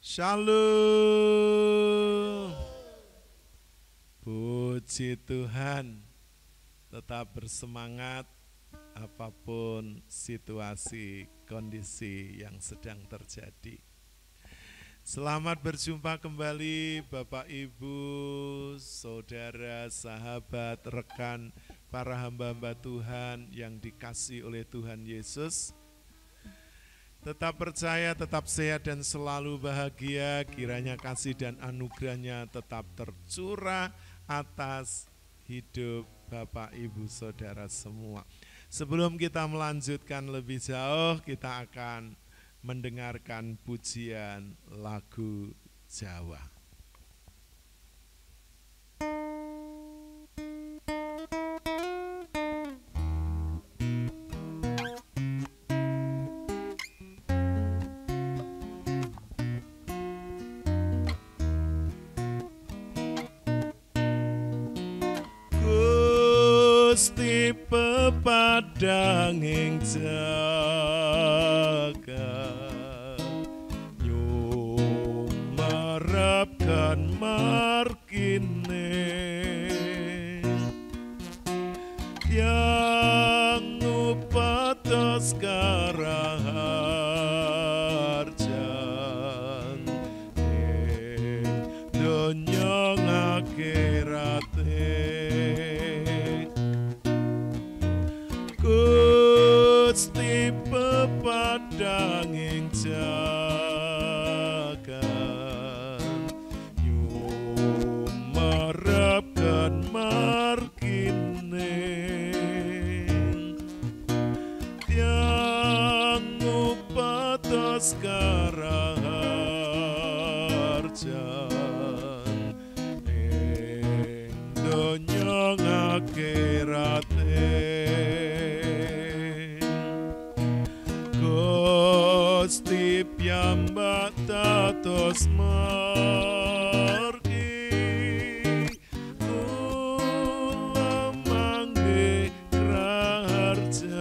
Shalom. Puji Tuhan. Tetap bersemangat apapun situasi, kondisi yang sedang terjadi. Selamat berjumpa kembali Bapak Ibu, saudara, sahabat, rekan, para hamba-hamba Tuhan yang dikasihi oleh Tuhan Yesus. Tetap percaya, tetap sehat dan selalu bahagia, kiranya kasih dan anugerahnya tetap tercurah atas hidup Bapak, Ibu, Saudara semua. Sebelum kita melanjutkan lebih jauh, kita akan mendengarkan pujian lagu Jawa. Gusti pepadanging jagat, nyumarapkan markine, yang upatos karaharjan, donya ngakirate. Gusti pepadanging jagat, nyumarapkan markine, tiang upatos karaharjan, ing donya ngakirate. Gusti piyambak dados margi, kula mangke raharjan,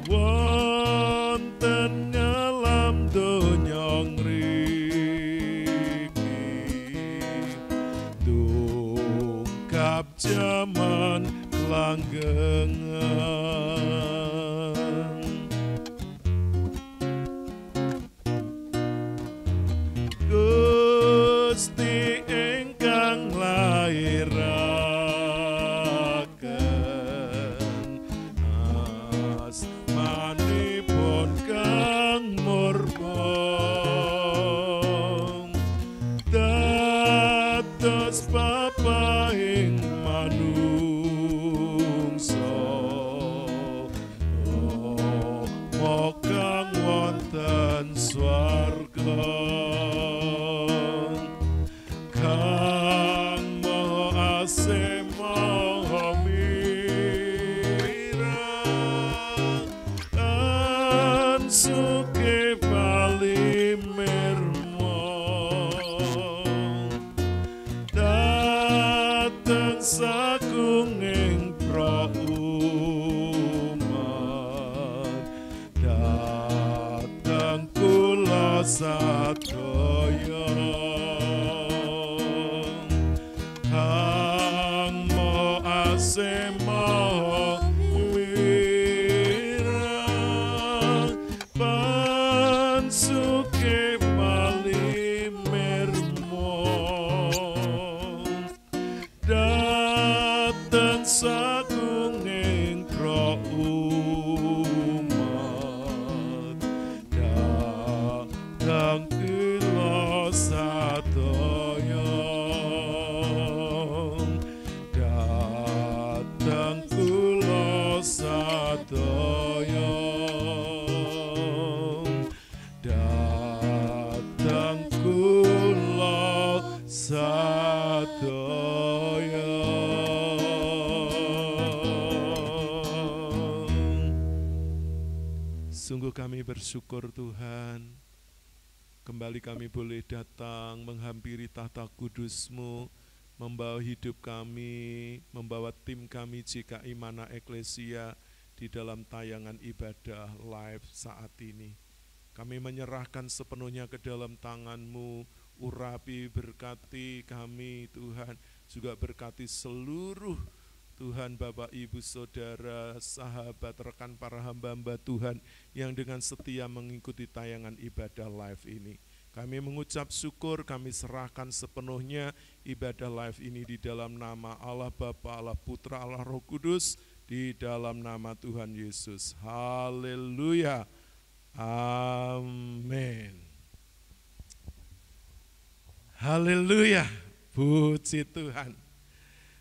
wonten ngalam donya ngriki, dungkap jaman kelanggengan. Gusti ingkang lairaken asmanipun kang murba, dados papahing manungsa, kang wonten swarga. Suke bali mirmo, dateng sagunging prauman, dateng kula sadaya, kang mo asema suke bali mirmo, dateng sagunging prauman, dateng kula sadaya, dateng kula sadaya, datang kula sadaya. Sungguh kami bersyukur Tuhan, kembali kami boleh datang menghampiri tahta kudus-Mu, membawa hidup kami, membawa tim kami JKI Mana Eklesia di dalam tayangan ibadah live saat ini. Kami menyerahkan sepenuhnya ke dalam tangan-Mu. Urapi, berkati kami Tuhan, juga berkati seluruh Tuhan Bapak Ibu Saudara, sahabat, rekan para hamba-hamba Tuhan yang dengan setia mengikuti tayangan ibadah live ini. Kami mengucap syukur, kami serahkan sepenuhnya ibadah live ini di dalam nama Allah Bapa, Allah Putra, Allah Roh Kudus, di dalam nama Tuhan Yesus. Haleluya. Amin. Haleluya. Puji Tuhan.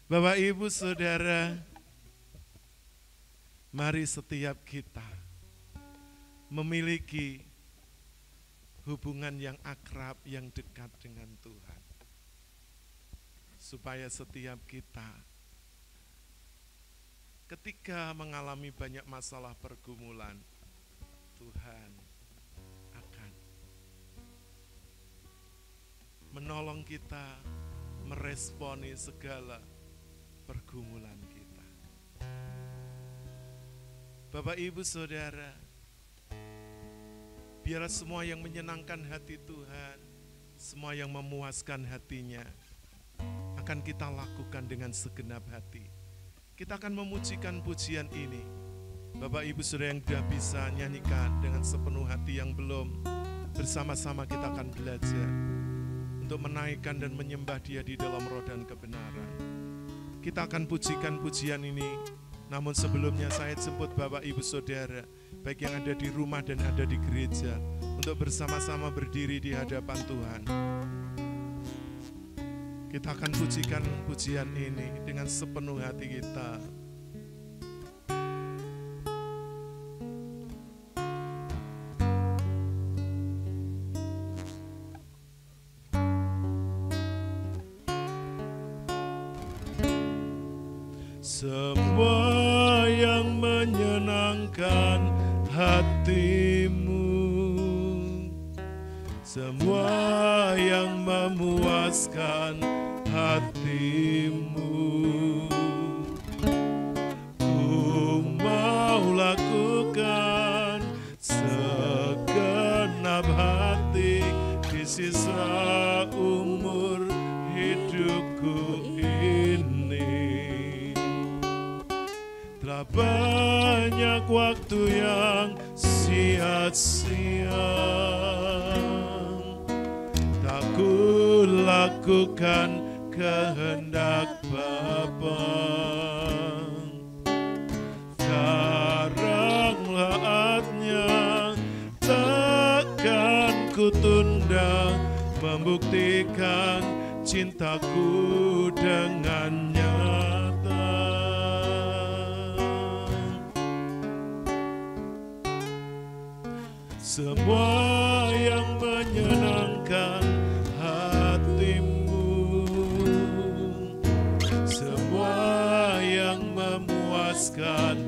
Bapak Ibu Saudara, mari setiap kita memiliki hubungan yang akrab, yang dekat dengan Tuhan. Supaya setiap kita ketika mengalami banyak masalah pergumulan, Tuhan akan menolong kita meresponi segala pergumulan kita. Bapak Ibu Saudara, biarlah semua yang menyenangkan hati Tuhan, semua yang memuaskan hatinya, akan kita lakukan dengan segenap hati. Kita akan memujikan pujian ini. Bapak Ibu Saudara yang sudah bisa nyanyikan dengan sepenuh hati, yang belum, bersama-sama kita akan belajar untuk menaikkan dan menyembah Dia di dalam roh dan kebenaran. Kita akan pujikan pujian ini, namun sebelumnya saya jemput Bapak Ibu Saudara, baik yang ada di rumah dan ada di gereja, untuk bersama-sama berdiri di hadapan Tuhan. Kita akan pujikan pujian ini dengan sepenuh hati kita. Semua yang menyenangkan hatimu, semua yang memuaskan hatimu, ku mau lakukan segenap hati di sisa umur hidupku ini. Telah banyak waktu yang sia-sia, tak ku lakukan kehendak Bapa. Sekarang saatnya, takkan ku tunda membuktikan cintaku dengan nyata. Semua yang menyenangkan hatimu, semua yang memuaskan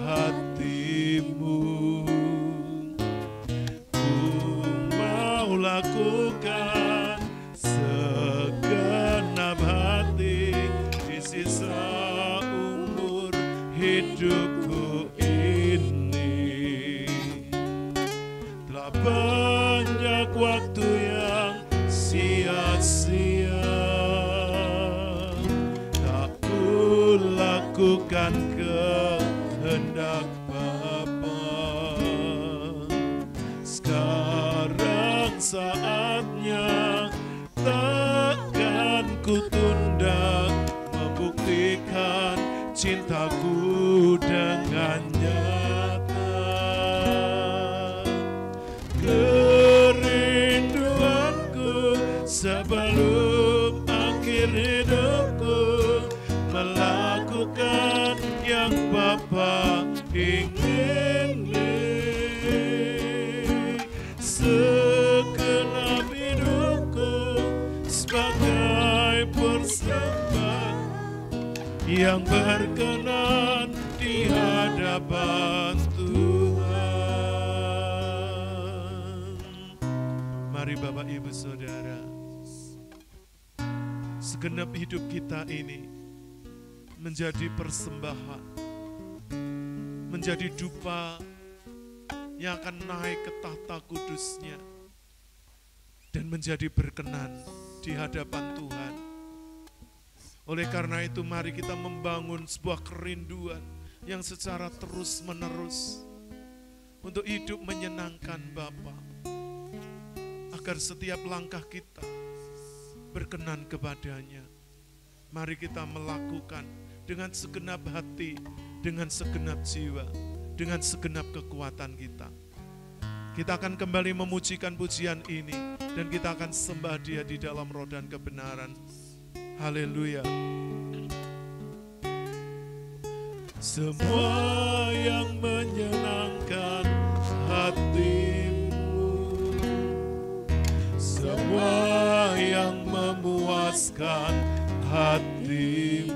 hatimu, ku mau lakukan segenap hati di sisa umur hidupku ini. Telah banyak waktu yang sia-sia, tak ku lakukan kehendak Bapa. Sekarang saatnya, takkan ku tunda membuktikan cintaku dengan nyata. Kerinduanku sebelum akhir hidupku, melakukan yang Bapa ingini. Segenap hidupku sebagai persembahan yang berkenan di hadapan Tuhan. Mari Bapak Ibu Saudara, segenap hidup kita ini menjadi persembahan, menjadi dupa yang akan naik ke tahta kudus-Nya dan menjadi berkenan di hadapan Tuhan. Oleh karena itu mari kita membangun sebuah kerinduan yang secara terus-menerus untuk hidup menyenangkan Bapa, agar setiap langkah kita berkenan kepada-Nya. Mari kita melakukan dengan segenap hati, dengan segenap jiwa, dengan segenap kekuatan kita. Kita akan kembali memujikan pujian ini dan kita akan sembah Dia di dalam roh dan kebenaran. Haleluya. Semua yang menyenangkan hatimu, semua yang memuaskan hatimu,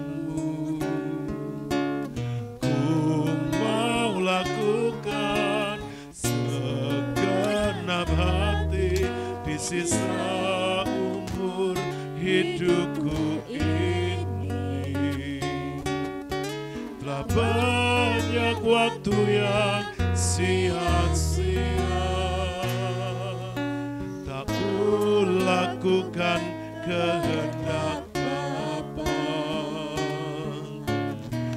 ku mau lakukan segenap hati di sisa umur hidupku ini. Telah banyak waktu yang sia-sia, tak ku lakukan kehendak Bapa.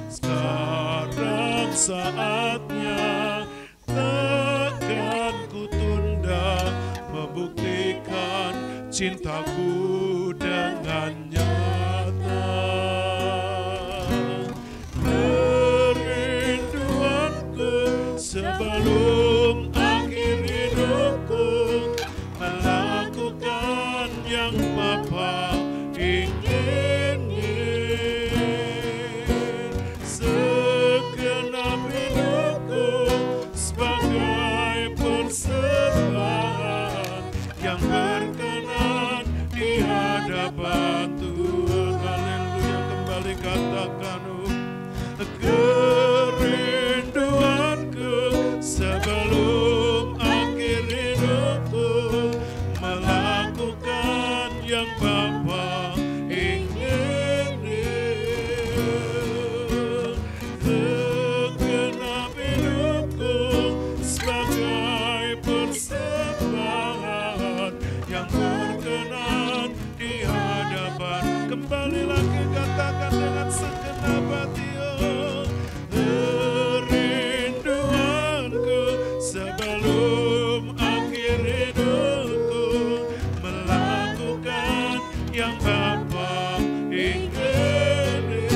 Sekarang saatnya, takkan ku tunda membuktikan cintaku dengan nyata. Kerinduanku sebelum akhir hidupku melakukan yang Bapa ingini. Segenap hidupku sebagai persembahan yang berkenan di hadapan Tuhan. Haleluya, kembali katakan, kerinduanku sebelum akhir hidupku melakukan yang Bapa ingini. Segenap hidupku sebagai persembahan yang berkenan di hadapan. Kembali lagi katakan dengan segenap hati, kerinduanku sebelum akhir hidupku melakukan yang Bapa ingini.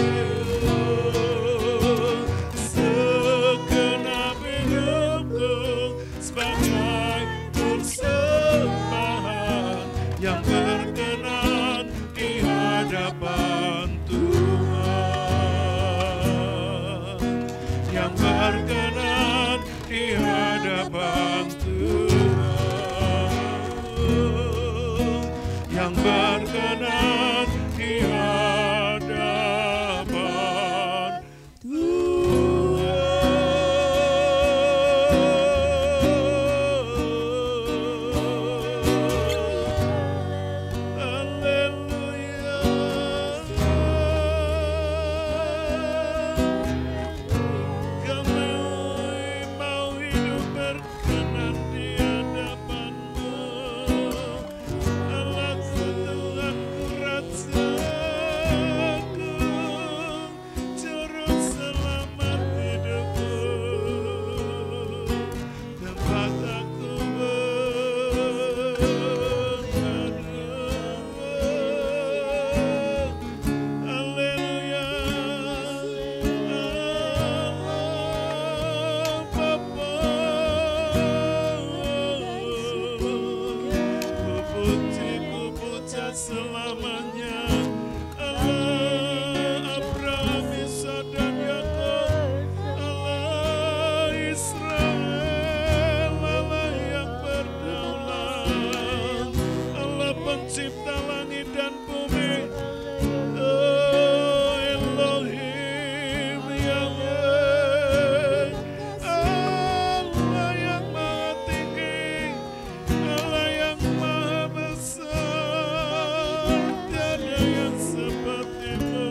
Segenap hidupku sebagai persembahan yang berkenan di hadapan Tuhan, yang berkenan di hadapan Tuhan, yang berkenan di hadapan Tuhan. Haleluya. Kami mau hidup berkenan di hadapan-Mu. Allahku, Tuhanku, Rajaku, Juru Selamat hidupku, tempat aku bermadu. Haleluya. Ku puja selamanya Allah Abraham, Ishak dan Yakub, Allah Israel, Allah yang berdaulat, Allah pencipta langit dan bumi. Oh Elohim Yahweh, Allah yang maha tinggi, Allah yang maha besar, tiada yang seperti-Mu.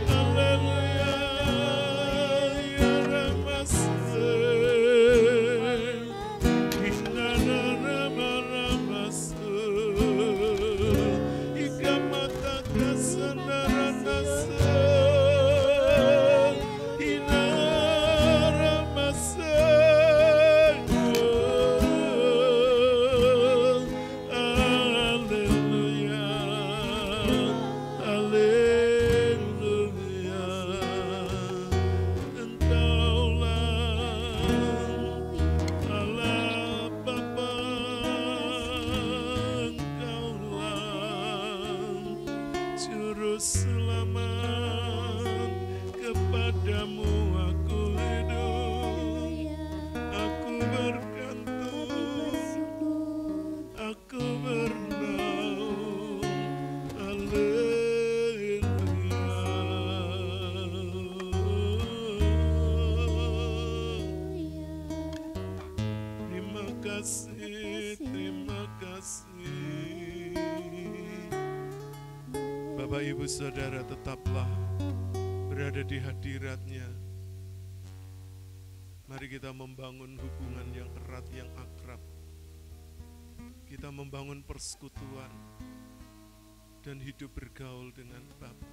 Haleluya, ya Ramasih. kasih, terima kasih. Bapak Ibu Saudara, tetaplah berada di hadirat-Nya. Mari kita membangun hubungan yang erat, yang akrab. Kita membangun persekutuan dan hidup bergaul dengan Bapa.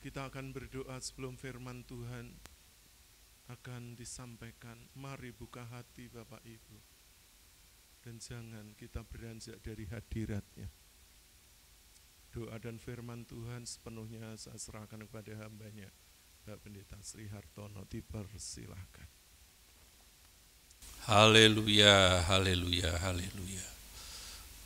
Kita akan berdoa sebelum firman Tuhan akan disampaikan. Mari buka hati Bapak Ibu. Dan jangan kita beranjak dari hadirat-Nya. Doa dan firman Tuhan sepenuhnya saya serahkan kepada hamba-Nya, Bapak Pendeta Sri Hartono. Dipersilahkan. Haleluya, haleluya, haleluya.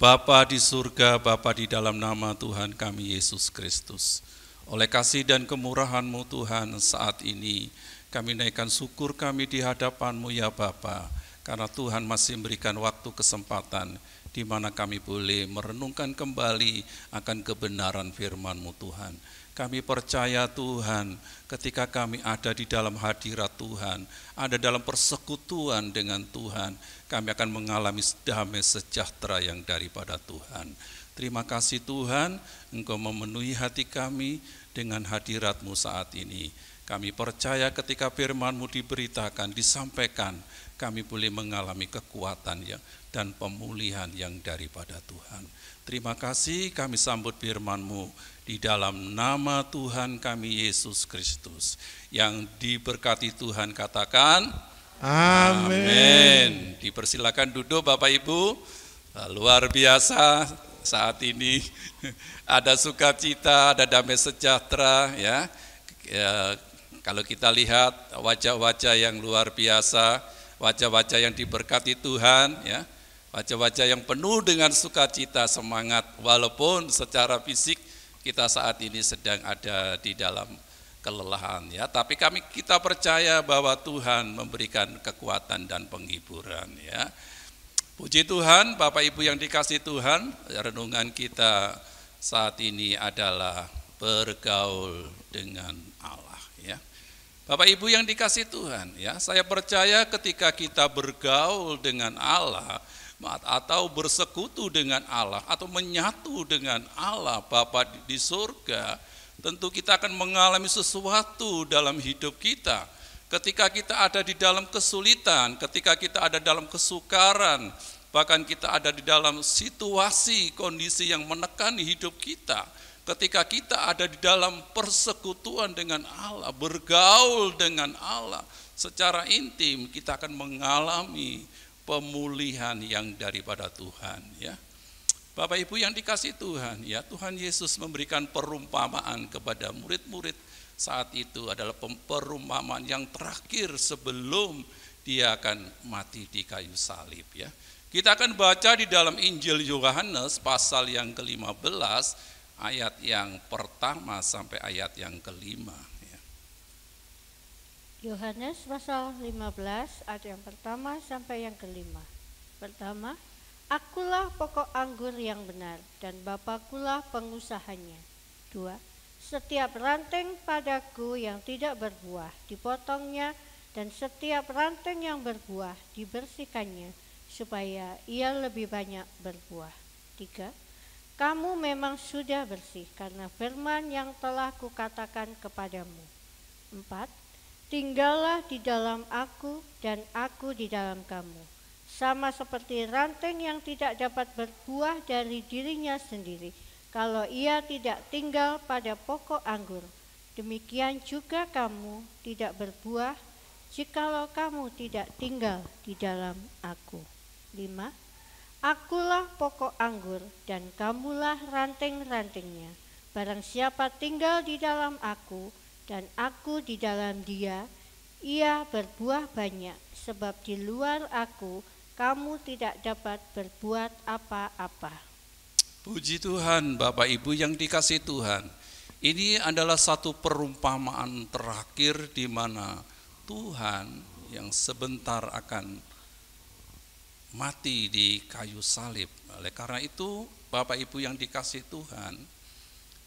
Bapa di surga, Bapa di dalam nama Tuhan kami Yesus Kristus. Oleh kasih dan kemurahan-Mu Tuhan, saat ini kami naikkan syukur kami di hadapan-Mu ya Bapa, karena Tuhan masih memberikan waktu kesempatan di mana kami boleh merenungkan kembali akan kebenaran firman-Mu Tuhan. Kami percaya Tuhan, ketika kami ada di dalam hadirat Tuhan, ada dalam persekutuan dengan Tuhan, kami akan mengalami damai sejahtera yang daripada Tuhan. Terima kasih Tuhan, Engkau memenuhi hati kami dengan hadirat-Mu saat ini. Kami percaya ketika firman-Mu diberitakan, disampaikan, kami boleh mengalami kekuatan dan pemulihan yang daripada Tuhan. Terima kasih, kami sambut firman-Mu di dalam nama Tuhan kami Yesus Kristus. Yang diberkati Tuhan katakan, amin. Dipersilakan duduk Bapak Ibu. Luar biasa saat ini ada sukacita, ada damai sejahtera ya. Kalau kita lihat wajah-wajah yang luar biasa, wajah-wajah yang diberkati Tuhan ya, wajah-wajah yang penuh dengan sukacita, semangat, walaupun secara fisik kita saat ini sedang ada di dalam kelelahan ya, tapi kita percaya bahwa Tuhan memberikan kekuatan dan penghiburan ya. Puji Tuhan, Bapak Ibu yang dikasihi Tuhan, renungan kita saat ini adalah bergaul dengan Allah ya. Bapak Ibu yang dikasihi Tuhan ya, saya percaya ketika kita bergaul dengan Allah atau bersekutu dengan Allah atau menyatu dengan Allah Bapa di surga, tentu kita akan mengalami sesuatu dalam hidup kita. Ketika kita ada di dalam kesulitan, ketika kita ada dalam kesukaran, bahkan kita ada di dalam situasi kondisi yang menekan hidup kita, ketika kita ada di dalam persekutuan dengan Allah, bergaul dengan Allah secara intim, kita akan mengalami pemulihan yang daripada Tuhan ya. Bapak Ibu yang dikasihi Tuhan ya, Tuhan Yesus memberikan perumpamaan kepada murid-murid saat itu, adalah perumpamaan yang terakhir sebelum dia akan mati di kayu salib ya. Kita akan baca di dalam Injil Yohanes pasal yang ke-15 ayat yang pertama sampai ayat yang kelima ya. Yohanes pasal 15 ayat yang pertama sampai yang kelima. Pertama, akulah pokok anggur yang benar dan Bapakulah pengusahanya. 2, setiap ranting padaku yang tidak berbuah dipotongnya, dan setiap ranting yang berbuah dibersihkannya, supaya ia lebih banyak berbuah. 3, kamu memang sudah bersih karena firman yang telah kukatakan kepadamu. 4, tinggallah di dalam aku dan aku di dalam kamu. Sama seperti ranting yang tidak dapat berbuah dari dirinya sendiri kalau ia tidak tinggal pada pokok anggur, demikian juga kamu tidak berbuah jikalau kamu tidak tinggal di dalam aku. 5, akulah pokok anggur dan kamulah ranting-rantingnya. Barang siapa tinggal di dalam aku dan aku di dalam dia, ia berbuah banyak, sebab di luar aku kamu tidak dapat berbuat apa-apa. Puji Tuhan, Bapak Ibu yang dikasihi Tuhan. Ini adalah satu perumpamaan terakhir di mana Tuhan yang sebentar akan mati di kayu salib. Oleh karena itu, Bapak Ibu yang dikasihi Tuhan,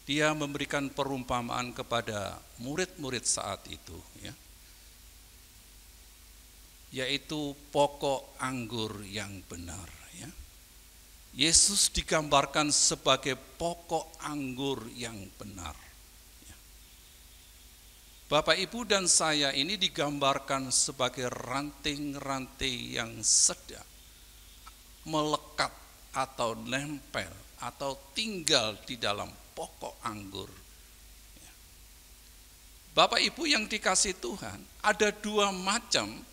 dia memberikan perumpamaan kepada murid-murid saat itu ya. yaitu pokok anggur yang benar. Ya. Yesus digambarkan sebagai pokok anggur yang benar. Ya. Bapak, Ibu, dan saya ini digambarkan sebagai ranting-ranting yang sedang melekat atau nempel atau tinggal di dalam pokok anggur. Ya. Bapak, Ibu yang dikasihi Tuhan, ada dua macam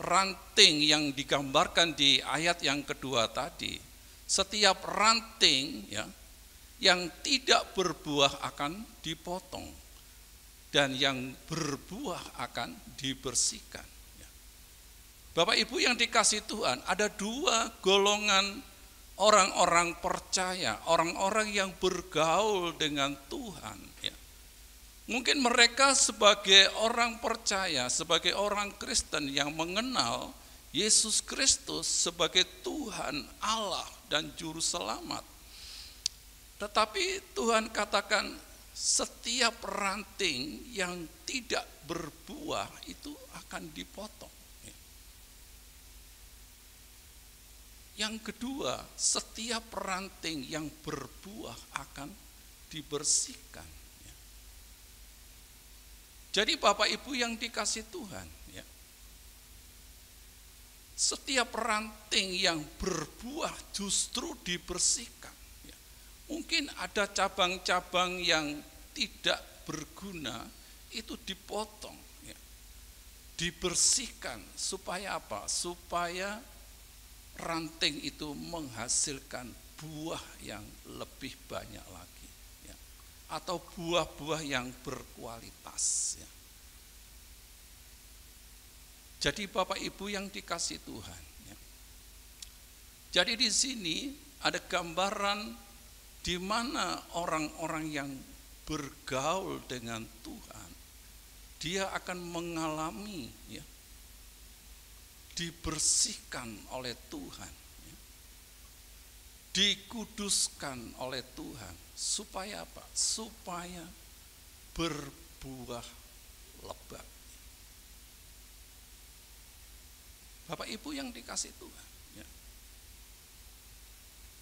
ranting yang digambarkan di ayat yang kedua tadi. Setiap ranting ya yang tidak berbuah akan dipotong dan yang berbuah akan dibersihkan. Ya. Bapak Ibu yang dikasihi Tuhan, ada dua golongan orang-orang percaya, orang-orang yang bergaul dengan Tuhan. Ya. Mungkin mereka sebagai orang percaya, sebagai orang Kristen yang mengenal Yesus Kristus sebagai Tuhan Allah dan Juru Selamat. Tetapi Tuhan katakan setiap ranting yang tidak berbuah itu akan dipotong. Yang kedua, setiap ranting yang berbuah akan dibersihkan. Jadi Bapak Ibu yang dikasihi Tuhan, ya, setiap ranting yang berbuah justru dibersihkan. Ya. Mungkin ada cabang-cabang yang tidak berguna, itu dipotong, ya. Dibersihkan supaya apa? Supaya ranting itu menghasilkan buah yang lebih banyak lagi. Atau buah-buah yang berkualitas. Ya. Jadi Bapak Ibu yang dikasihi Tuhan. Ya. Jadi di sini ada gambaran di mana orang-orang yang bergaul dengan Tuhan, dia akan mengalami ya, dibersihkan oleh Tuhan, ya, dikuduskan oleh Tuhan. Supaya apa? Supaya berbuah lebat. Bapak Ibu yang dikasihi Tuhan. Ya.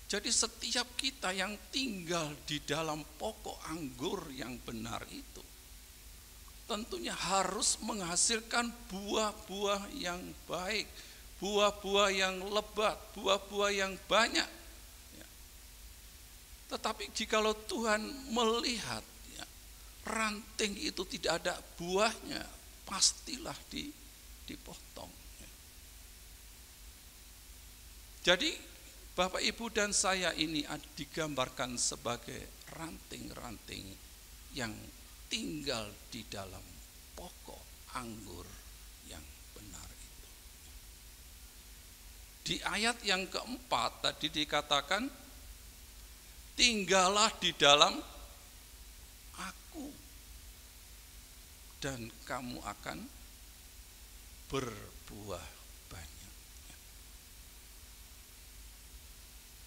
Jadi setiap kita yang tinggal di dalam pokok anggur yang benar itu, tentunya harus menghasilkan buah-buah yang baik, buah-buah yang lebat, buah-buah yang banyak. Tetapi jikalau Tuhan melihat ya, ranting itu tidak ada buahnya, pastilah dipotong. Ya. Jadi Bapak Ibu dan saya ini digambarkan sebagai ranting-ranting yang tinggal di dalam pokok anggur yang benar itu. Di ayat yang keempat tadi dikatakan, tinggallah di dalam aku dan kamu akan berbuah banyak.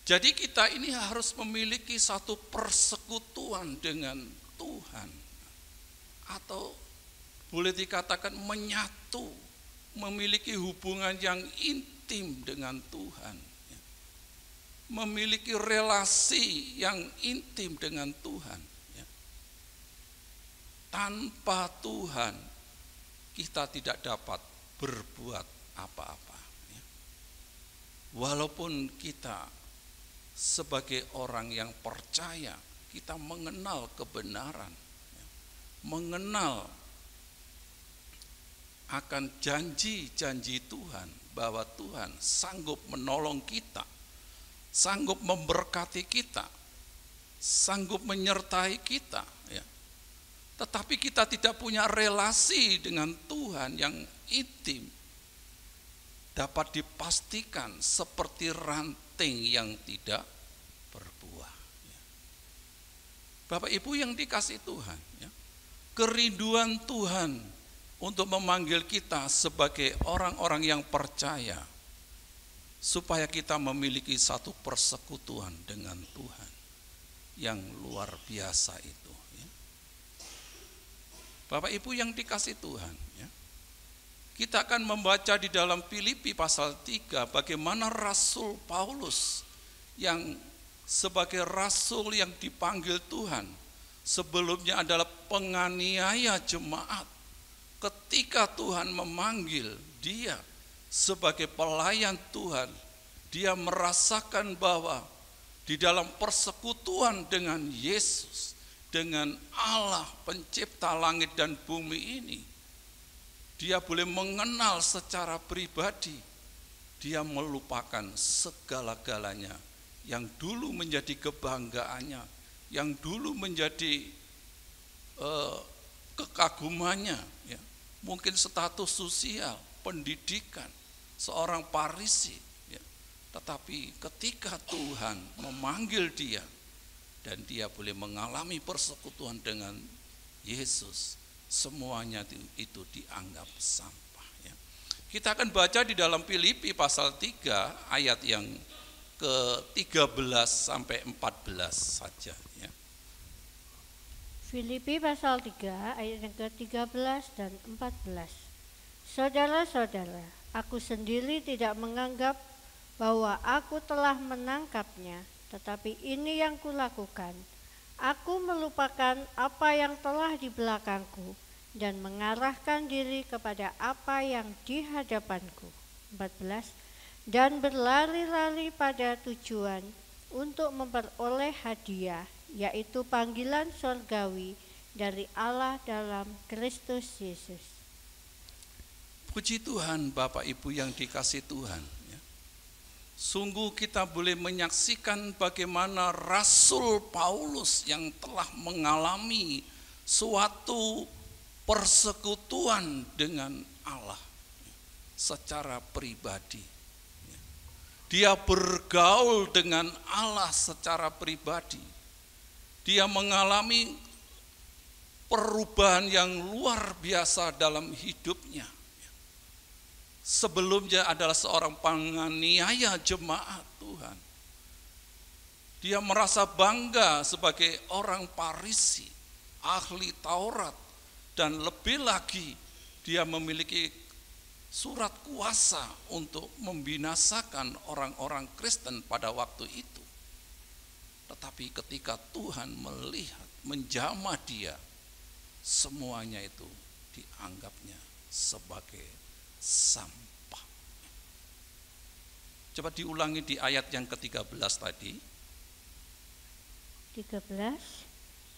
Jadi kita ini harus memiliki satu persekutuan dengan Tuhan. Atau boleh dikatakan menyatu, memiliki hubungan yang intim dengan Tuhan. Memiliki relasi yang intim dengan Tuhan. Ya. Tanpa Tuhan kita tidak dapat berbuat apa-apa. Ya. Walaupun kita sebagai orang yang percaya, kita mengenal kebenaran, ya. Mengenal akan janji-janji Tuhan bahwa Tuhan sanggup menolong kita, sanggup memberkati kita, sanggup menyertai kita. Ya. Tetapi kita tidak punya relasi dengan Tuhan yang intim. Dapat dipastikan seperti ranting yang tidak berbuah. Ya. Bapak Ibu yang dikasihi Tuhan, ya, kerinduan Tuhan untuk memanggil kita sebagai orang-orang yang percaya, supaya kita memiliki satu persekutuan dengan Tuhan yang luar biasa itu. Ya. Bapak Ibu yang dikasihi Tuhan, ya. Kita akan membaca di dalam Filipi pasal 3 bagaimana Rasul Paulus yang sebagai rasul yang dipanggil Tuhan, sebelumnya adalah penganiaya jemaat. Ketika Tuhan memanggil dia sebagai pelayan Tuhan, dia merasakan bahwa di dalam persekutuan dengan Yesus, dengan Allah pencipta langit dan bumi ini, dia boleh mengenal secara pribadi. Dia melupakan segala-galanya yang dulu menjadi kebanggaannya, yang dulu menjadi kekagumannya, ya. Mungkin status sosial, pendidikan, seorang Farisi, ya. Tetapi ketika Tuhan memanggil dia dan dia boleh mengalami persekutuan dengan Yesus, semuanya itu dianggap sampah, ya. Kita akan baca di dalam Filipi pasal 3 ayat yang ke-13 sampai 14 saja, ya. Filipi pasal 3 ayat yang ke-13 dan 14. Saudara-saudara, aku sendiri tidak menganggap bahwa aku telah menangkapnya, tetapi ini yang kulakukan. Aku melupakan apa yang telah di belakangku dan mengarahkan diri kepada apa yang di hadapanku. 14. Dan berlari-lari pada tujuan untuk memperoleh hadiah, yaitu panggilan surgawi dari Allah dalam Kristus Yesus. Puji Tuhan, Bapak Ibu yang dikasihi Tuhan, ya. Sungguh kita boleh menyaksikan bagaimana Rasul Paulus yang telah mengalami suatu persekutuan dengan Allah, ya, secara pribadi. Ya. Dia bergaul dengan Allah secara pribadi. Dia mengalami perubahan yang luar biasa dalam hidupnya. Sebelumnya adalah seorang penganiaya jemaat Tuhan. Dia merasa bangga sebagai orang Farisi, ahli Taurat, dan lebih lagi dia memiliki surat kuasa untuk membinasakan orang-orang Kristen pada waktu itu. Tetapi ketika Tuhan melihat, menjamah dia, semuanya itu dianggapnya sebagai sampah. Coba diulangi di ayat yang ke-13 tadi. 13.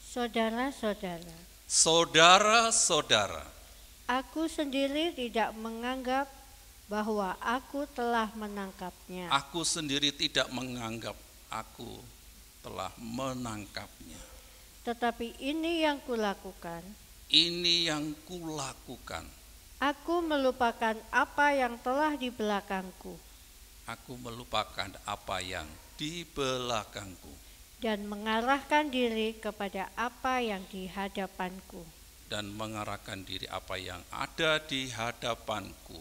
Saudara-saudara, saudara-saudara, aku sendiri tidak menganggap bahwa aku telah menangkapnya. Aku sendiri tidak menganggap aku telah menangkapnya. Tetapi ini yang kulakukan. Ini yang kulakukan. Aku melupakan apa yang telah di belakangku. Aku melupakan apa yang di belakangku. Dan mengarahkan diri kepada apa yang di hadapanku. Dan mengarahkan diri apa yang ada di hadapanku.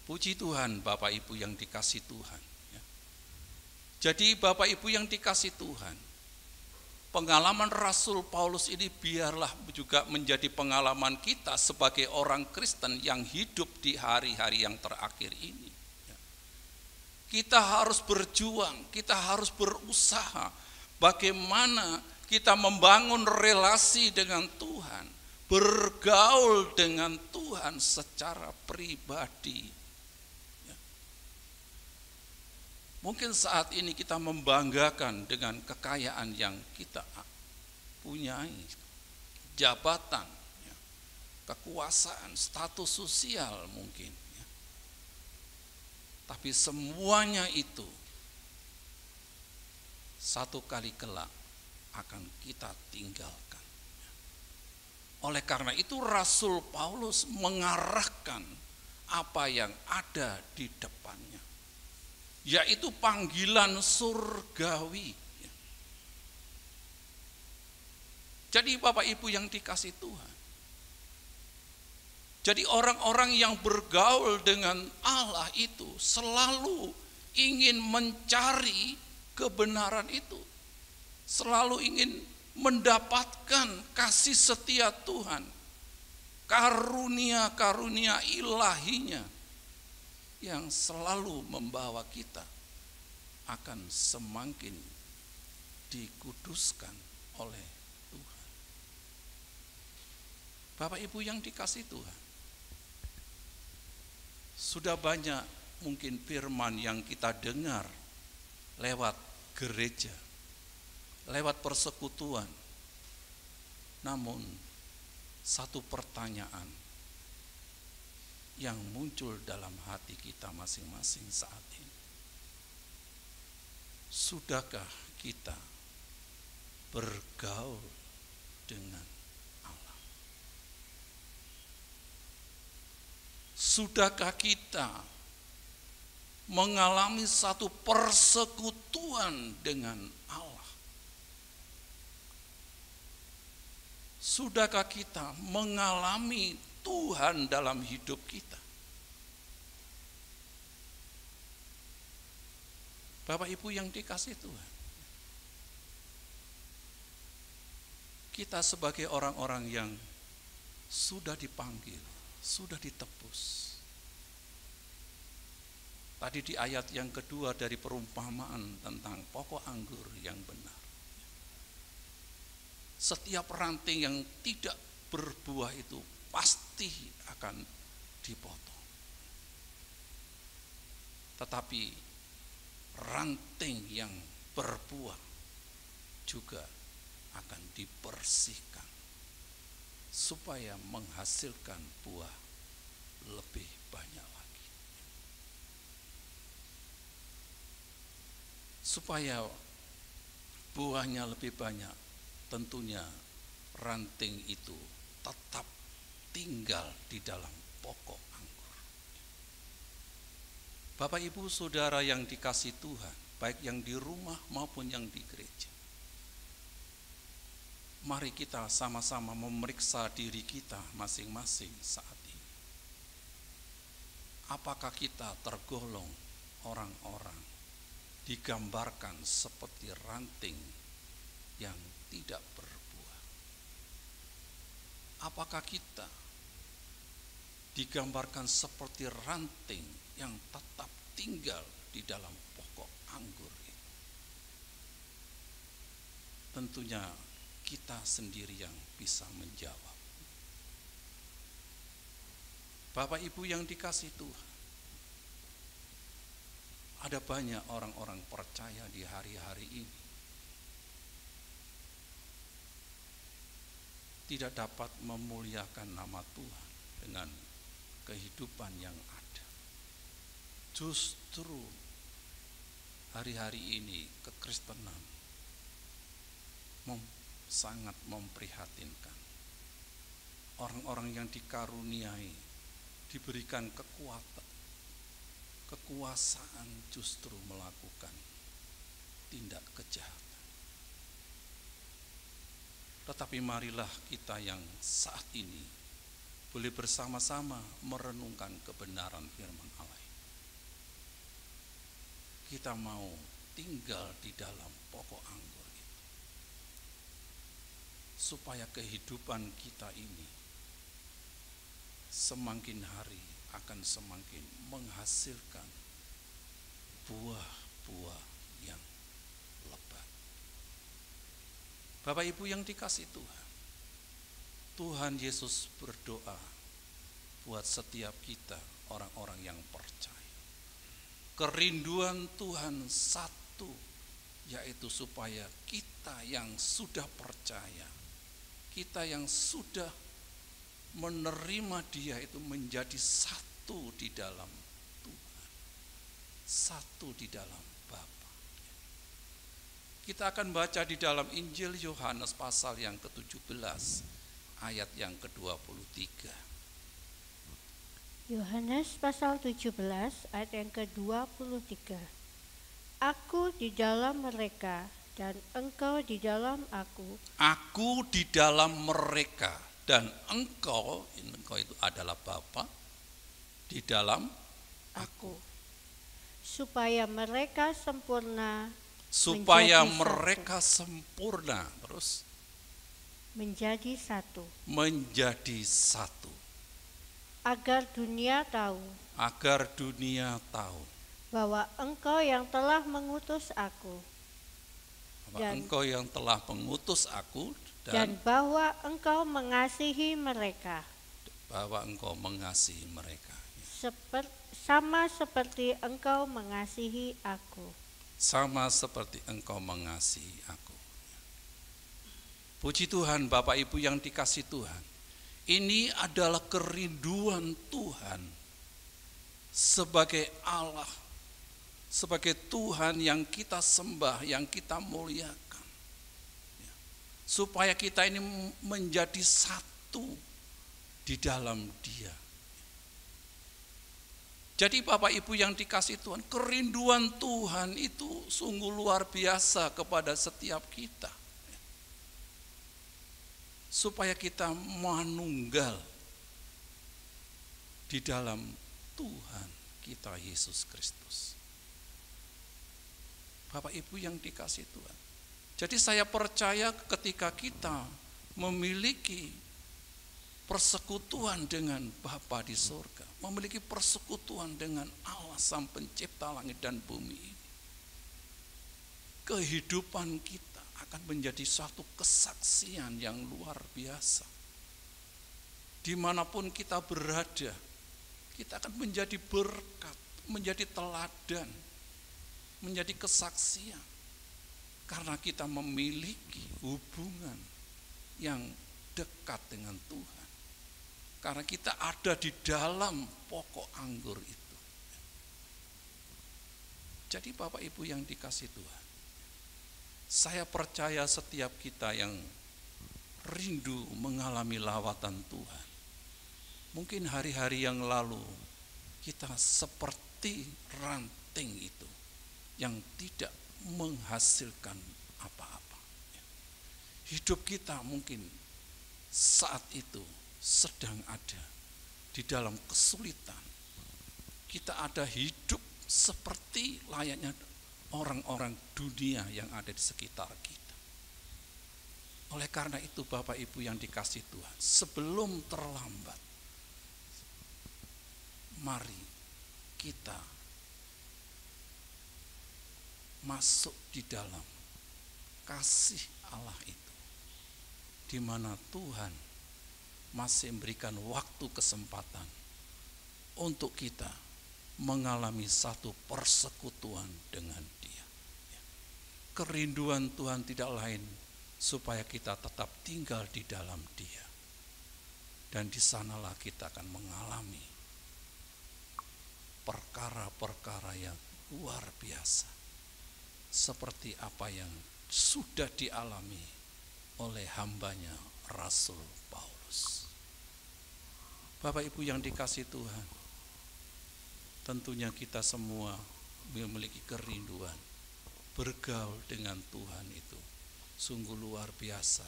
Puji Tuhan, Bapak Ibu yang dikasihi Tuhan. Jadi Bapak Ibu yang dikasihi Tuhan, pengalaman Rasul Paulus ini biarlah juga menjadi pengalaman kita sebagai orang Kristen yang hidup di hari-hari yang terakhir ini. Kita harus berjuang, kita harus berusaha bagaimana kita membangun relasi dengan Tuhan, bergaul dengan Tuhan secara pribadi. Mungkin saat ini kita membanggakan dengan kekayaan yang kita punyai, jabatan, kekuasaan, status sosial mungkin. Tapi semuanya itu satu kali kelak akan kita tinggalkan. Oleh karena itu Rasul Paulus mengarahkan apa yang ada di depannya, yaitu panggilan surgawi. Jadi Bapak Ibu yang dikasihi Tuhan, jadi orang-orang yang bergaul dengan Allah itu selalu ingin mencari kebenaran itu, selalu ingin mendapatkan kasih setia Tuhan, karunia-karunia ilahinya yang selalu membawa kita akan semakin dikuduskan oleh Tuhan. Bapak Ibu yang dikasihi Tuhan, sudah banyak mungkin firman yang kita dengar lewat gereja, lewat persekutuan. Namun satu pertanyaan yang muncul dalam hati kita masing-masing saat ini. Sudahkah kita bergaul dengan Allah? Sudahkah kita mengalami satu persekutuan dengan Allah? Sudahkah kita mengalami Tuhan dalam hidup kita? Bapak Ibu yang dikasihi Tuhan, kita sebagai orang-orang yang sudah dipanggil, sudah ditebus. Tadi di ayat yang kedua dari perumpamaan tentang pokok anggur yang benar. Setiap ranting yang tidak berbuah itu pasti akan dipotong. Tetapi ranting yang berbuah juga akan dibersihkan supaya menghasilkan buah lebih banyak lagi. Supaya buahnya lebih banyak, tentunya ranting itu tetap tinggal di dalam pokok anggur. Bapak Ibu Saudara yang dikasihi Tuhan, baik yang di rumah maupun yang di gereja, mari kita sama-sama memeriksa diri kita masing-masing saat ini. Apakah kita tergolong orang-orang digambarkan seperti ranting yang tidak berbuah? Apakah kita digambarkan seperti ranting yang tetap tinggal di dalam pokok anggur ini? Tentunya kita sendiri yang bisa menjawab. Bapak Ibu yang dikasihi Tuhan, ada banyak orang-orang percaya di hari-hari ini tidak dapat memuliakan nama Tuhan dengan kehidupan yang ada. Justru hari-hari ini kekristenan sangat memprihatinkan. Orang-orang yang dikaruniai, diberikan kekuasaan justru melakukan tindak kejahatan. Tetapi marilah kita yang saat ini boleh bersama-sama merenungkan kebenaran firman Allah. Kita mau tinggal di dalam pokok anggur itu, supaya kehidupan kita ini semakin hari akan semakin menghasilkan buah-buah yang lebat. Bapak Ibu yang dikasihi Tuhan, Tuhan Yesus berdoa buat setiap kita orang-orang yang percaya. Kerinduan Tuhan satu, yaitu supaya kita yang sudah percaya, kita yang sudah menerima Dia itu menjadi satu di dalam Tuhan, satu di dalam Bapa. Kita akan baca di dalam Injil Yohanes pasal yang ke-17 ayat yang ke-23. Yohanes pasal 17 ayat yang ke-23. Aku di dalam mereka dan engkau di dalam aku. Aku di dalam mereka dan engkau itu adalah Bapa, di dalam aku. Supaya mereka sempurna. Supaya mereka sempurna. Terus menjadi satu, menjadi satu, agar dunia tahu agar dunia tahu bahwa Engkau yang telah mengutus aku bahwa Engkau yang telah mengutus aku dan bahwa Engkau mengasihi mereka bahwa Engkau mengasihi mereka sama seperti Engkau mengasihi aku. Sama seperti Engkau mengasihi aku. Puji Tuhan, Bapak Ibu yang dikasihi Tuhan. Ini adalah kerinduan Tuhan sebagai Allah, sebagai Tuhan yang kita sembah, yang kita muliakan. Supaya kita ini menjadi satu di dalam Dia. Jadi Bapak Ibu yang dikasihi Tuhan, kerinduan Tuhan itu sungguh luar biasa kepada setiap kita. Supaya kita manunggal di dalam Tuhan kita Yesus Kristus. Bapak Ibu yang dikasihi Tuhan. Jadi saya percaya ketika kita memiliki persekutuan dengan Bapa di surga, memiliki persekutuan dengan Allah Sang Pencipta langit dan bumi ini, kehidupan kita akan menjadi suatu kesaksian yang luar biasa. Dimanapun kita berada, kita akan menjadi berkat, menjadi teladan, menjadi kesaksian. Karena kita memiliki hubungan yang dekat dengan Tuhan. Karena kita ada di dalam pokok anggur itu. Jadi Bapak Ibu yang dikasihi Tuhan, saya percaya setiap kita yang rindu mengalami lawatan Tuhan. Mungkin hari-hari yang lalu kita seperti ranting itu yang tidak menghasilkan apa-apa. Hidup kita mungkin saat itu sedang ada di dalam kesulitan. Kita ada hidup seperti layaknya orang-orang dunia yang ada di sekitar kita. Oleh karena itu Bapak Ibu yang dikasihi Tuhan, sebelum terlambat, mari kita masuk di dalam kasih Allah itu, di mana Tuhan masih memberikan waktu kesempatan untuk kita mengalami satu persekutuan dengan Dia. Kerinduan Tuhan tidak lain supaya kita tetap tinggal di dalam Dia. Dan di sanalah kita akan mengalami perkara-perkara yang luar biasa. Seperti apa yang sudah dialami oleh hambanya Rasul Paulus. Bapak Ibu yang dikasihi Tuhan, tentunya kita semua memiliki kerinduan bergaul dengan Tuhan itu sungguh luar biasa.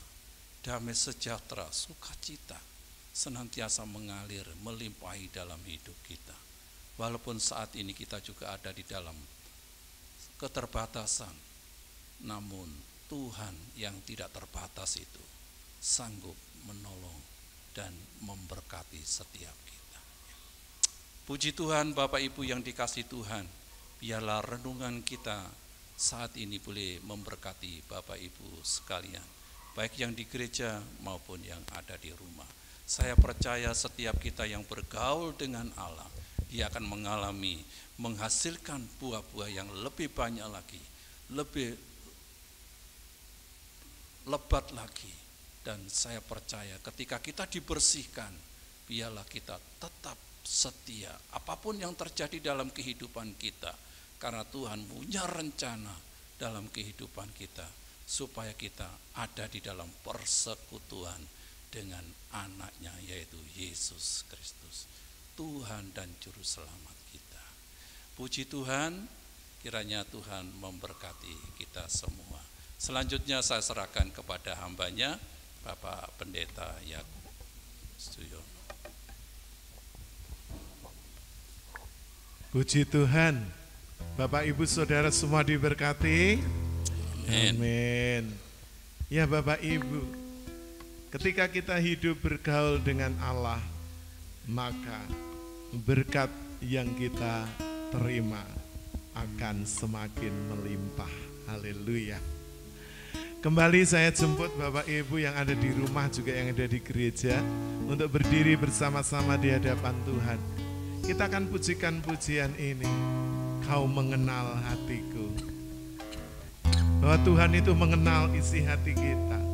Damai sejahtera, sukacita senantiasa mengalir, melimpahi dalam hidup kita. Walaupun saat ini kita juga ada di dalam keterbatasan, namun Tuhan yang tidak terbatas itu sanggup menolong dan memberkati setiap kita. Puji Tuhan Bapak Ibu yang dikasihi Tuhan, biarlah renungan kita saat ini boleh memberkati Bapak Ibu sekalian, baik yang di gereja maupun yang ada di rumah. Saya percaya setiap kita yang bergaul dengan Allah, dia akan mengalami, menghasilkan buah-buah yang lebih banyak lagi, lebih lebat lagi. Dan saya percaya ketika kita dibersihkan, biarlah kita tetap setia apapun yang terjadi dalam kehidupan kita, karena Tuhan punya rencana dalam kehidupan kita supaya kita ada di dalam persekutuan dengan anaknya, yaitu Yesus Kristus, Tuhan dan Juru Selamat kita. Puji Tuhan, kiranya Tuhan memberkati kita semua. Selanjutnya saya serahkan kepada hambanya, Bapak Pendeta Yakub Suyono. Puji Tuhan, Bapak Ibu Saudara semua diberkati. Amin. Amin. Ya Bapak Ibu, Ketika kita hidup bergaul dengan Allah, maka berkat yang kita terima akan semakin melimpah. Haleluya. Kembali saya jemput Bapak Ibu yang ada di rumah juga yang ada di gereja untuk berdiri bersama-sama di hadapan Tuhan. Kita akan pujikan pujian ini. Kau mengenal hatiku. Bahwa Tuhan itu mengenal isi hati kita.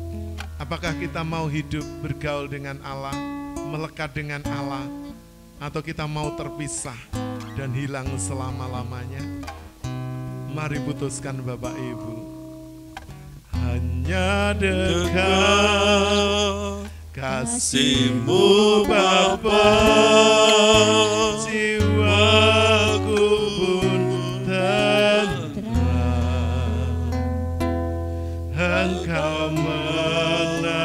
Apakah kita mau hidup bergaul dengan Allah, melekat dengan Allah, atau kita mau terpisah dan hilang selama-lamanya? Mari putuskan Bapak Ibu. Hanya dekat kasih-Mu Bapa, jiwaku pun tenang. Engkau menerimaku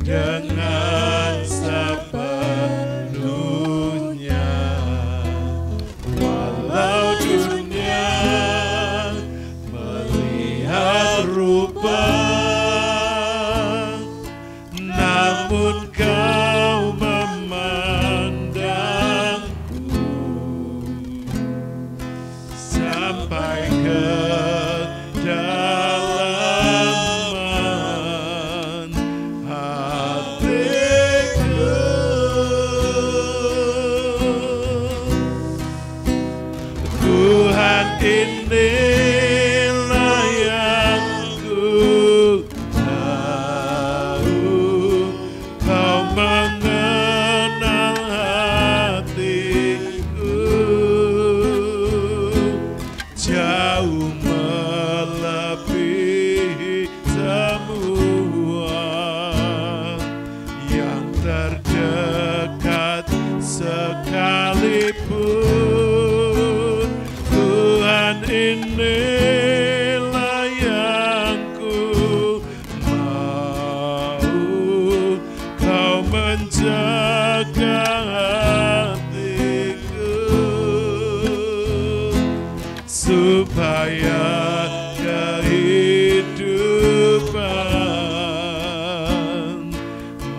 dengan sepenuhnya, walau dunia melihat rupa, namun Kau memandangku sampai ke dalaman hatiku. Tuhan, inilah yang ku tahu, Kau mengenal hatiku jauh melebihi semua yang terdekat sekalipun. Tuhan, inilah yang ku mau, Kau menjaga hatiku supaya kehidupan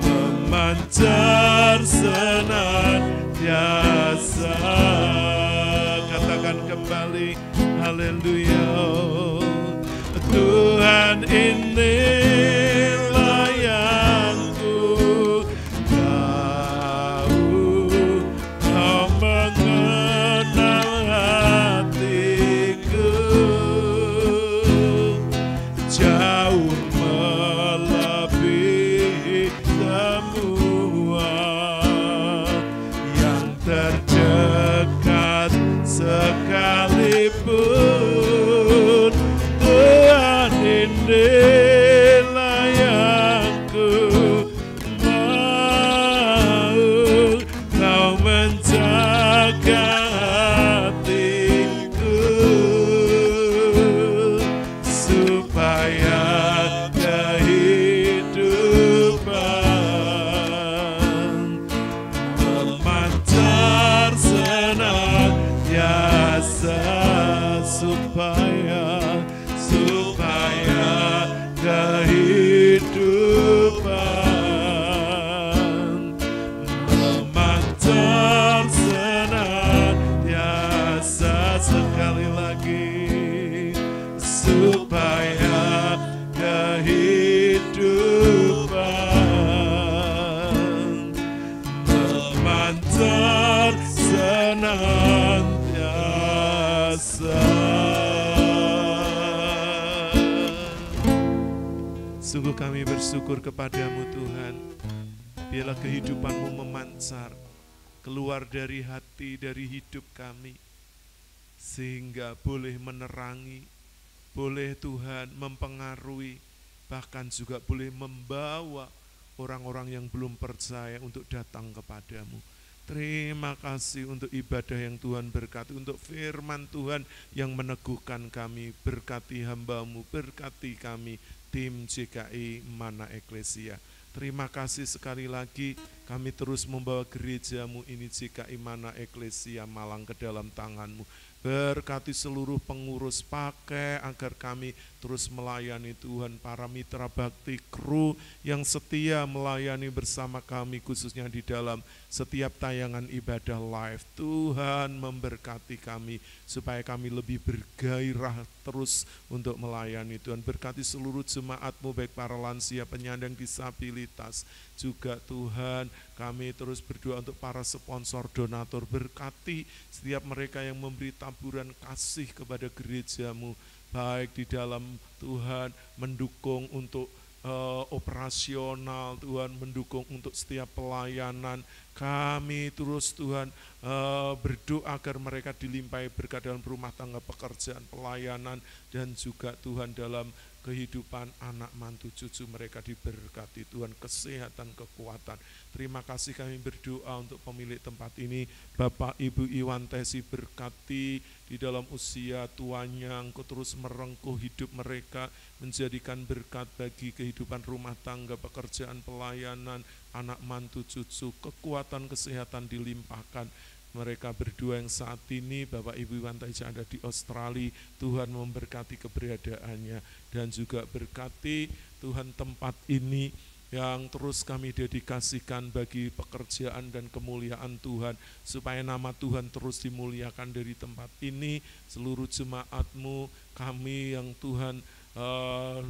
memancar senantiasa. Katakan kembali, haleluya. Tuhan, inilah yang ku tahu, Kau mengenal hatiku jauh melebihi semua yang terdekat sekalipun. Tuhan, inilah yang ku mau, Kau menjaga hatiku supaya kehidupan memancar senantiasa, supaya kehidupan memancar senantiasa. Sekali lagi, supaya kehidupan memancar senantiasa. Sungguh kami bersyukur kepadamu Tuhan. Biarlah kehidupan-Mu memancar keluar dari hati, dari hidup kami, sehingga boleh menerangi, boleh Tuhan mempengaruhi, bahkan juga boleh membawa orang-orang yang belum percaya untuk datang kepadamu. Terima kasih untuk ibadah yang Tuhan berkati, untuk firman Tuhan yang meneguhkan kami. Berkati hamba-Mu, berkati kami, tim GKI Mana Eklesia. Terima kasih sekali lagi, kami terus membawa gereja-Mu ini GKI Mana Eklesia Malang ke dalam tangan-Mu. Berkati seluruh pengurus, pakai agar kami terus melayani Tuhan, para mitra bakti, kru yang setia melayani bersama kami khususnya di dalam setiap tayangan ibadah live. Tuhan memberkati kami supaya kami lebih bergairah terus untuk melayani Tuhan. Berkati seluruh jemaat-Mu baik para lansia, penyandang disabilitas. Juga Tuhan kami terus berdoa untuk para sponsor, donatur. Berkati setiap mereka yang memberi taburan kasih kepada gereja-Mu, baik di dalam Tuhan mendukung untuk operasional, Tuhan mendukung untuk setiap pelayanan. Kami terus Tuhan berdoa agar mereka dilimpahi berkat dalam rumah tangga, pekerjaan, pelayanan, dan juga Tuhan dalam kehidupan anak mantu cucu mereka diberkati Tuhan, kesehatan, kekuatan. Terima kasih kami berdoa untuk pemilik tempat ini, Bapak Ibu Iwan Tesi, berkati di dalam usia tuanya, Engkau terus merengkuh hidup mereka, menjadikan berkat bagi kehidupan rumah tangga, pekerjaan, pelayanan, anak mantu cucu, kekuatan, kesehatan dilimpahkan. Mereka berdua yang saat ini Bapak Ibu Iwan Tesi ada di Australia, Tuhan memberkati keberadaannya, dan juga berkati Tuhan tempat ini yang terus kami dedikasikan bagi pekerjaan dan kemuliaan Tuhan, supaya nama Tuhan terus dimuliakan dari tempat ini. Seluruh jemaat-Mu, kami yang Tuhan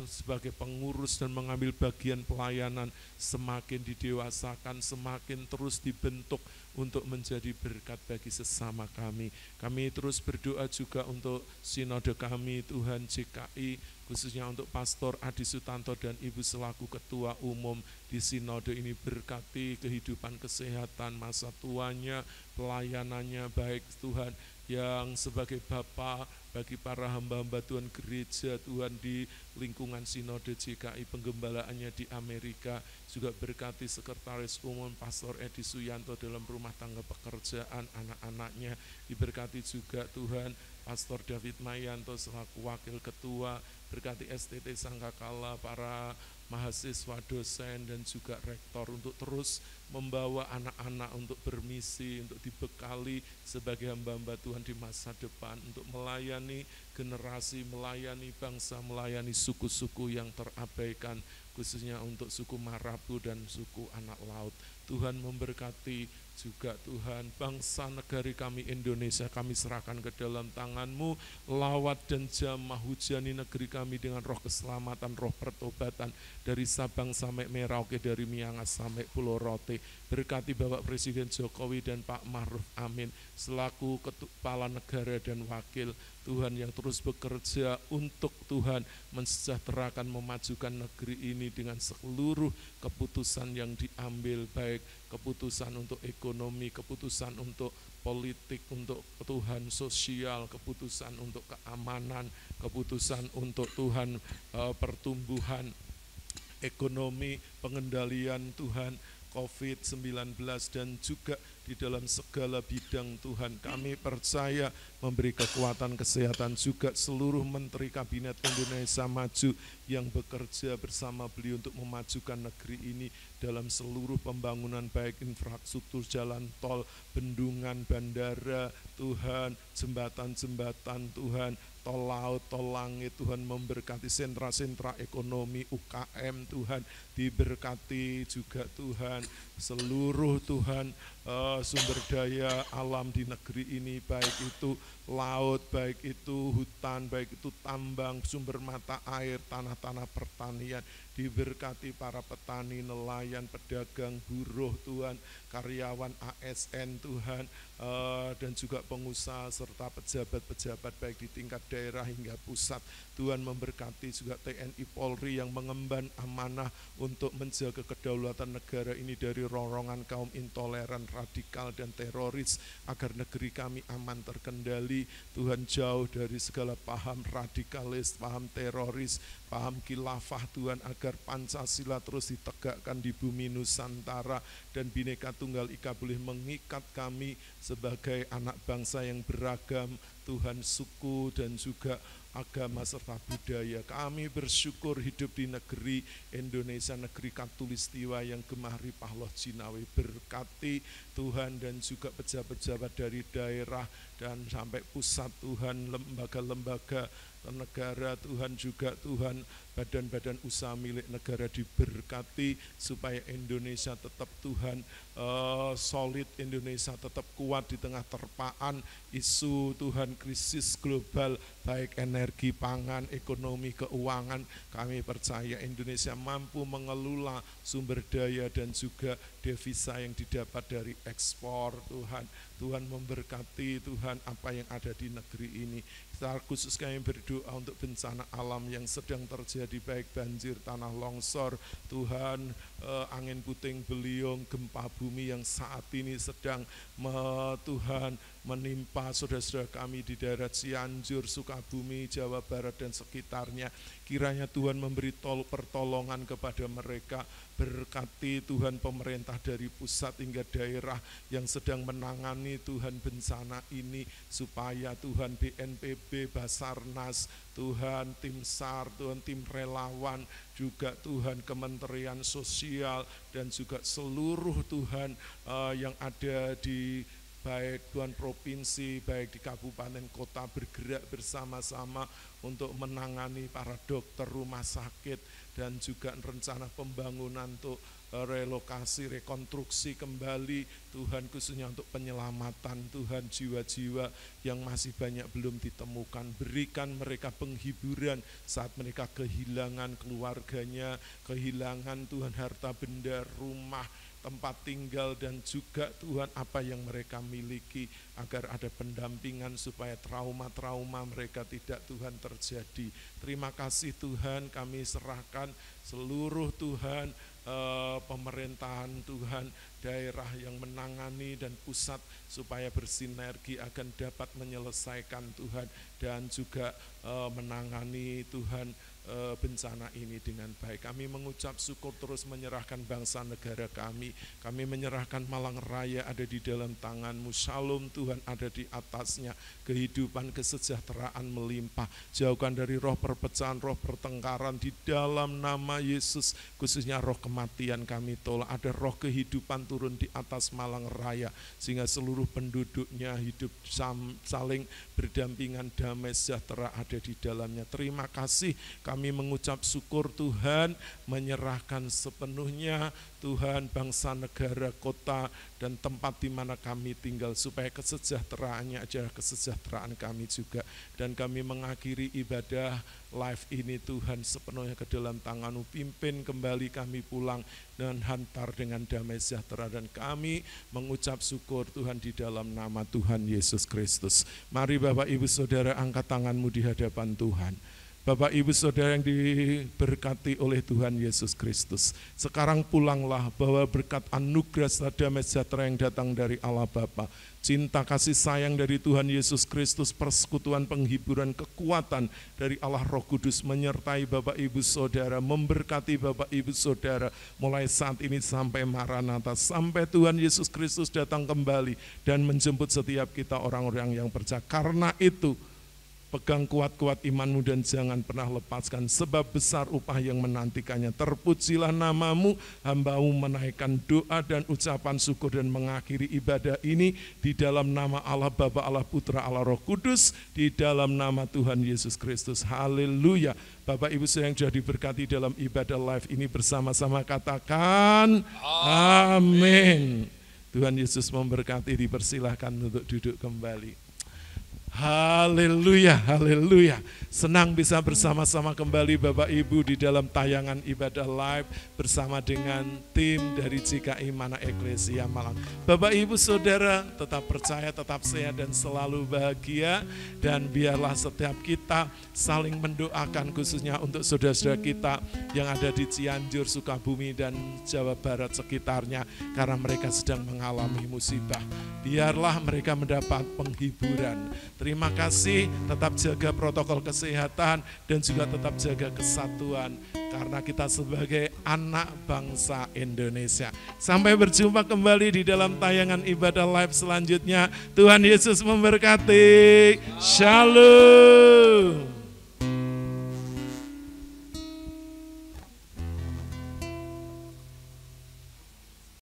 sebagai pengurus dan mengambil bagian pelayanan semakin didewasakan, semakin terus dibentuk untuk menjadi berkat bagi sesama kami. Kami terus berdoa juga untuk sinode kami Tuhan JKI, khususnya untuk Pastor Adi Sutanto dan Ibu selaku Ketua Umum di sinode ini. Berkati kehidupan kesehatan masa tuanya, pelayanannya baik Tuhan, yang sebagai Bapa bagi para hamba-hamba Tuhan gereja Tuhan di lingkungan sinode JKI, penggembalaannya di Amerika. Juga berkati Sekretaris Umum Pastor Edi Suyanto dalam rumah tangga pekerjaan anak-anaknya. Diberkati juga Tuhan Pastor David Mayanto selaku Wakil Ketua. Berkati STT Sangkakala, para mahasiswa, dosen, dan juga rektor untuk terus membawa anak-anak untuk bermisi, untuk dibekali sebagai hamba-hamba Tuhan di masa depan, untuk melayani generasi, melayani bangsa, melayani suku-suku yang terabaikan, khususnya untuk suku Marabu dan suku Anak Laut. Tuhan memberkati juga Tuhan bangsa negari kami Indonesia, kami serahkan ke dalam tangan-Mu. Lawat dan jamah, hujani negeri kami dengan roh keselamatan, roh pertobatan, dari Sabang sampai Merauke, dari Miangas sampai Pulau Rote. Berkati Bapak Presiden Jokowi dan Pak Ma'ruf Amin selaku kepala negara dan wakil Tuhan, yang terus bekerja untuk Tuhan mensejahterakan, memajukan negeri ini dengan seluruh keputusan yang diambil, baik keputusan untuk ekonomi, keputusan untuk politik, untuk Tuhan sosial, keputusan untuk keamanan, keputusan untuk Tuhan pertumbuhan ekonomi, pengendalian Tuhan COVID-19, dan juga di dalam segala bidang Tuhan. Kami percaya memberi kekuatan kesehatan juga seluruh Menteri Kabinet Indonesia Maju yang bekerja bersama beliau untuk memajukan negeri ini dalam seluruh pembangunan, baik infrastruktur jalan tol, bendungan, bandara, Tuhan, jembatan-jembatan Tuhan, tol laut, tol langit. Tuhan memberkati sentra-sentra ekonomi, UKM Tuhan, diberkati juga Tuhan seluruh Tuhan sumber daya alam di negeri ini, baik itu laut, baik itu hutan, baik itu tambang, sumber mata air, tanah-tanah pertanian. Diberkati para petani, nelayan, pedagang, buruh Tuhan, karyawan ASN Tuhan, dan juga pengusaha serta pejabat-pejabat baik di tingkat daerah hingga pusat. Tuhan memberkati juga TNI Polri yang mengemban amanah untuk menjaga kedaulatan negara ini dari rorongan kaum intoleran, radikal, dan teroris, agar negeri kami aman terkendali. Tuhan, jauh dari segala paham radikalis, paham teroris, paham khilafah Tuhan, agar Pancasila terus ditegakkan di bumi Nusantara, dan Bhinneka Tunggal Ika boleh mengikat kami sebagai anak bangsa yang beragam Tuhan, suku dan juga agama serta budaya. Kami bersyukur hidup di negeri Indonesia, negeri Katulistiwa yang gemah ripah loh Jinawi. Berkati Tuhan dan juga pejabat-pejabat dari daerah dan sampai pusat Tuhan, lembaga-lembaga negara Tuhan, juga Tuhan badan-badan usaha milik negara diberkati supaya Indonesia tetap Tuhan solid, Indonesia tetap kuat di tengah terpaan isu Tuhan krisis global baik energi, pangan, ekonomi, keuangan. Kami percaya Indonesia mampu mengelola sumber daya dan juga devisa yang didapat dari ekspor Tuhan. Tuhan memberkati Tuhan apa yang ada di negeri ini. Secara khusus kami berdoa untuk bencana alam yang sedang terjadi, baik banjir, tanah longsor, Tuhan, angin puting beliung, gempa bumi yang saat ini sedang Tuhan menimpa saudara-saudara kami di daerah Cianjur, Sukabumi, Jawa Barat dan sekitarnya. Kiranya Tuhan memberi pertolongan kepada mereka. Berkati Tuhan pemerintah dari pusat hingga daerah yang sedang menangani Tuhan bencana ini, supaya Tuhan BNPB, Basarnas, Tuhan tim SAR, Tuhan tim relawan, juga Tuhan Kementerian Sosial dan juga seluruh Tuhan yang ada di baik Tuhan provinsi, baik di kabupaten kota bergerak bersama-sama untuk menangani para dokter rumah sakit dan juga rencana pembangunan untuk relokasi, rekonstruksi kembali Tuhan, khususnya untuk penyelamatan Tuhan jiwa-jiwa yang masih banyak belum ditemukan. Berikan mereka penghiburan saat mereka kehilangan keluarganya, kehilangan Tuhan harta benda, rumah, tempat tinggal dan juga Tuhan apa yang mereka miliki, agar ada pendampingan supaya trauma-trauma mereka tidak Tuhan terjadi. Terima kasih Tuhan, kami serahkan seluruh Tuhan pemerintahan Tuhan, daerah yang menangani dan pusat supaya bersinergi akan dapat menyelesaikan Tuhan dan juga menangani Tuhan bencana ini dengan baik. Kami mengucap syukur, terus menyerahkan bangsa negara kami. Kami menyerahkan Malang Raya ada di dalam tangan-Mu. Shalom Tuhan ada di atasnya. Kehidupan, kesejahteraan melimpah. Jauhkan dari roh perpecahan, roh pertengkaran di dalam nama Yesus. Khususnya roh kematian kami tolak. Ada roh kehidupan turun di atas Malang Raya sehingga seluruh penduduknya hidup saling berdampingan, damai sejahtera ada di dalamnya. Terima kasih. Kami mengucap syukur Tuhan, menyerahkan sepenuhnya Tuhan bangsa, negara, kota, dan tempat di mana kami tinggal, supaya kesejahteraannya adalah kesejahteraan kami juga. Dan kami mengakhiri ibadah live ini Tuhan sepenuhnya ke dalam tangan-Mu. Pimpin kembali kami pulang dan hantar dengan damai sejahtera. Dan kami mengucap syukur Tuhan di dalam nama Tuhan Yesus Kristus. Mari Bapak Ibu Saudara angkat tangan-Mu di hadapan Tuhan. Bapak Ibu Saudara yang diberkati oleh Tuhan Yesus Kristus, sekarang pulanglah bawa berkat anugerah serta damai sejahtera yang datang dari Allah Bapa, cinta kasih sayang dari Tuhan Yesus Kristus, persekutuan penghiburan kekuatan dari Allah Roh Kudus menyertai Bapak Ibu Saudara, memberkati Bapak Ibu Saudara mulai saat ini sampai Maranatha, sampai Tuhan Yesus Kristus datang kembali dan menjemput setiap kita orang-orang yang percaya. Karena itu pegang kuat-kuat iman-Mu dan jangan pernah lepaskan, sebab besar upah yang menantikannya. Terpujilah nama-Mu, hamba-Mu menaikkan doa dan ucapan syukur dan mengakhiri ibadah ini di dalam nama Allah Bapa, Allah Putra, Allah Roh Kudus, di dalam nama Tuhan Yesus Kristus. Haleluya. Bapak Ibu yang sudah diberkati dalam ibadah live ini bersama-sama katakan amin. Tuhan Yesus memberkati, dipersilahkan untuk duduk kembali. Haleluya, haleluya. Senang bisa bersama-sama kembali Bapak Ibu di dalam tayangan ibadah live bersama dengan tim dari GKI Mana Eklesia Malang. Bapak Ibu Saudara tetap percaya, tetap sehat dan selalu bahagia. Dan biarlah setiap kita saling mendoakan, khususnya untuk saudara-saudara kita yang ada di Cianjur, Sukabumi dan Jawa Barat sekitarnya, karena mereka sedang mengalami musibah. Biarlah mereka mendapat penghiburan. Terima kasih, tetap jaga protokol kesehatan dan juga tetap jaga kesatuan karena kita sebagai anak bangsa Indonesia. Sampai berjumpa kembali di dalam tayangan ibadah live selanjutnya. Tuhan Yesus memberkati. Shalom.